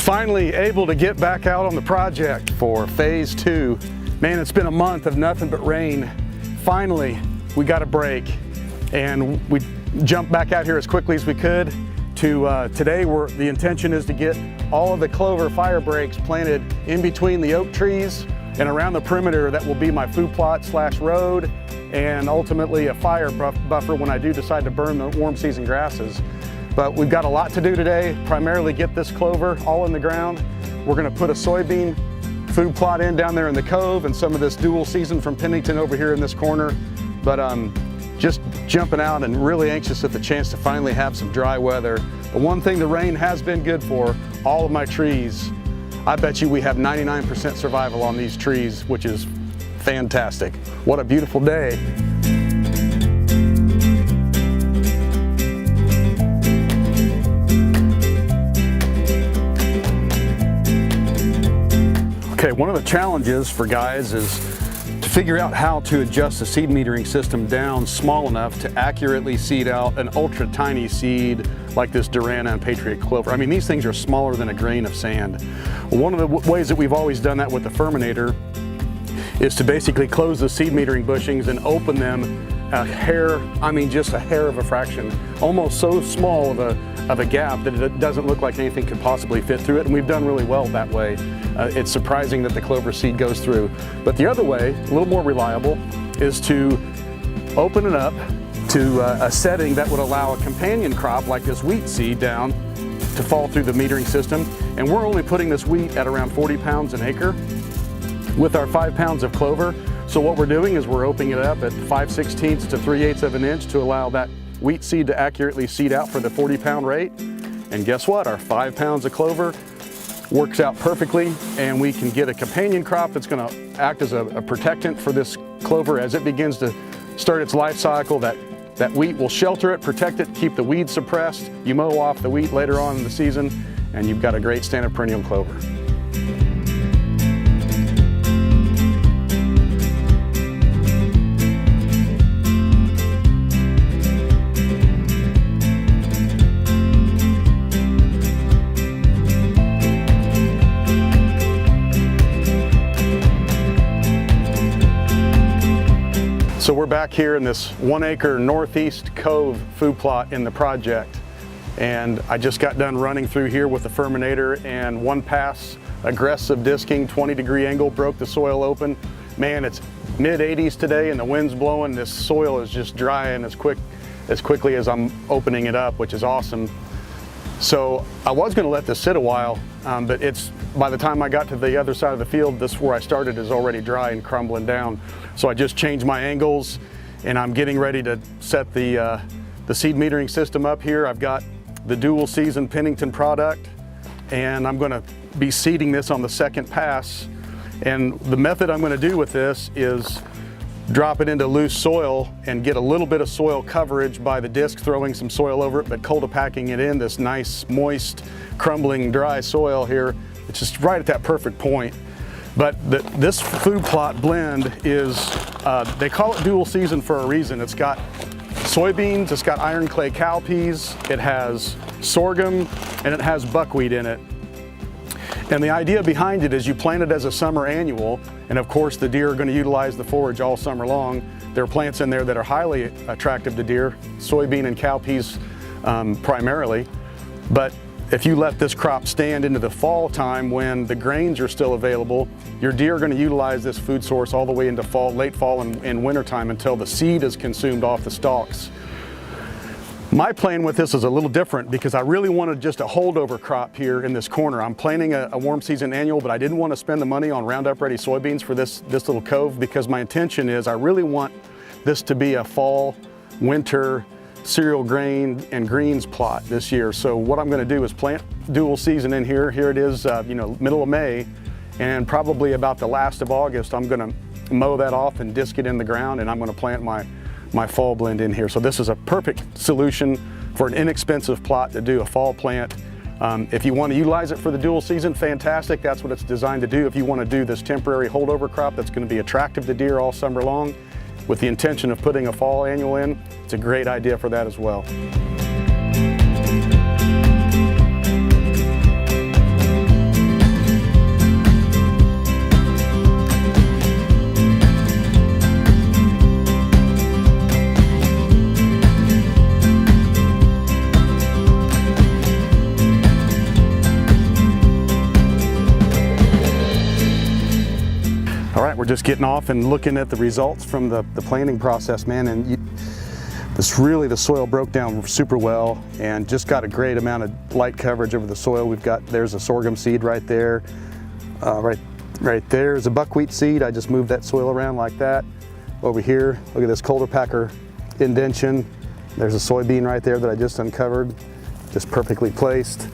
Finally able to get back out on the project for phase 2. Man, it's been a month of nothing but rain. Finally, we got a break and we jumped back out here as quickly as we could. Today, the intention is to get all of the clover fire breaks planted in between the oak trees and around the perimeter. That will be my food plot / road, and ultimately a fire buffer when I do decide to burn the warm season grasses. But we've got a lot to do today, primarily get this clover all in the ground. We're gonna put a soybean food plot in down there in the cove and some of this dual season from Pennington over here in this corner. But just jumping out and really anxious at the chance to finally have some dry weather. The one thing the rain has been good for, all of my trees, I bet you we have 99% survival on these trees, which is fantastic. What a beautiful day. Okay, one of the challenges for guys is to figure out how to adjust the seed metering system down small enough to accurately seed out an ultra tiny seed like this Durana and Patriot clover. I mean, these things are smaller than a grain of sand. One of the ways that we've always done that with the Ferminator is to basically close the seed metering bushings and open them a hair, I mean just a hair of a fraction, almost so small of a gap that it doesn't look like anything could possibly fit through it, and we've done really well that way. It's surprising that the clover seed goes through. But the other way, a little more reliable, is to open it up to a setting that would allow a companion crop like this wheat seed down to fall through the metering system. And we're only putting this wheat at around 40 pounds an acre with our 5 pounds of clover. So what we're doing is we're opening it up at 5/16 to 3/8 of an inch to allow that wheat seed to accurately seed out for the 40-pound rate. And guess what? Our 5 pounds of clover works out perfectly, and we can get a companion crop that's going to act as a protectant for this clover as it begins to start its life cycle. That wheat will shelter it, protect it, keep the weeds suppressed. You mow off the wheat later on in the season, and you've got a great stand of perennial clover. So we're back here in this 1 acre northeast cove food plot in the project. And I just got done running through here with the Ferminator, and one pass, aggressive disking, 20-degree angle, broke the soil open. Man, it's mid-80s today and the wind's blowing. This soil is just drying as quickly as I'm opening it up, which is awesome. So I was gonna let this sit a while, but by the time I got to the other side of the field, this where I started is already dry and crumbling down. So I just changed my angles, and I'm getting ready to set the seed metering system up here. I've got the dual season Pennington product, and I'm gonna be seeding this on the second pass. And the method I'm gonna do with this is drop it into loose soil and get a little bit of soil coverage by the disc throwing some soil over it, but packing it in this nice, moist, crumbling, dry soil here. It's just right at that perfect point. But this food plot blend is, they call it dual season for a reason. It's got soybeans, it's got iron clay cowpeas, it has sorghum, and it has buckwheat in it. And the idea behind it is you plant it as a summer annual, and of course the deer are going to utilize the forage all summer long. There are plants in there that are highly attractive to deer, soybean and cowpeas primarily. But if you let this crop stand into the fall time when the grains are still available, your deer are going to utilize this food source all the way into fall, late fall and winter time until the seed is consumed off the stalks. My plan with this is a little different because I really wanted just a holdover crop here in this corner. I'm planting a warm season annual, but I didn't want to spend the money on Roundup Ready soybeans for this little cove, because my intention is I really want this to be a fall, winter, cereal grain and greens plot this year. So what I'm going to do is plant dual season in here. Here it is, middle of May, and probably about the last of August, I'm going to mow that off and disc it in the ground, and I'm going to plant my fall blend in here. So this is a perfect solution for an inexpensive plot to do a fall plant. If you want to utilize it for the dual season, fantastic. That's what it's designed to do. If you want to do this temporary holdover crop that's going to be attractive to deer all summer long, with the intention of putting a fall annual in, it's a great idea for that as well. we're just getting off and looking at the results from the planting process, man. And the soil broke down super well and just got a great amount of light coverage over the soil. There's a sorghum seed right there. Right there is a buckwheat seed. I just moved that soil around like that. Over here, look at this Coulter Packer indention. There's a soybean right there that I just uncovered, just perfectly placed.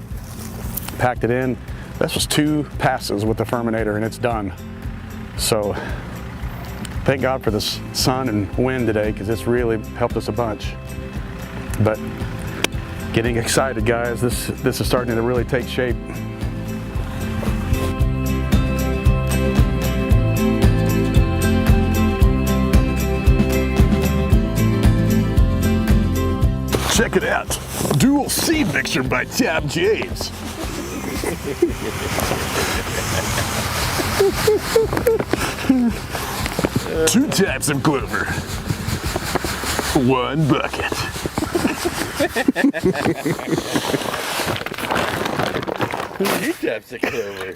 Packed it in. This was 2 passes with the Furminator and it's done. So thank God for the sun and wind today, because it's really helped us a bunch. But getting excited, guys. This is starting to really take shape. Check it out. Dual seed mixture by Tab James. 2 types of clover. 1 bucket. 2 types of clover.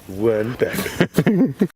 1 bucket.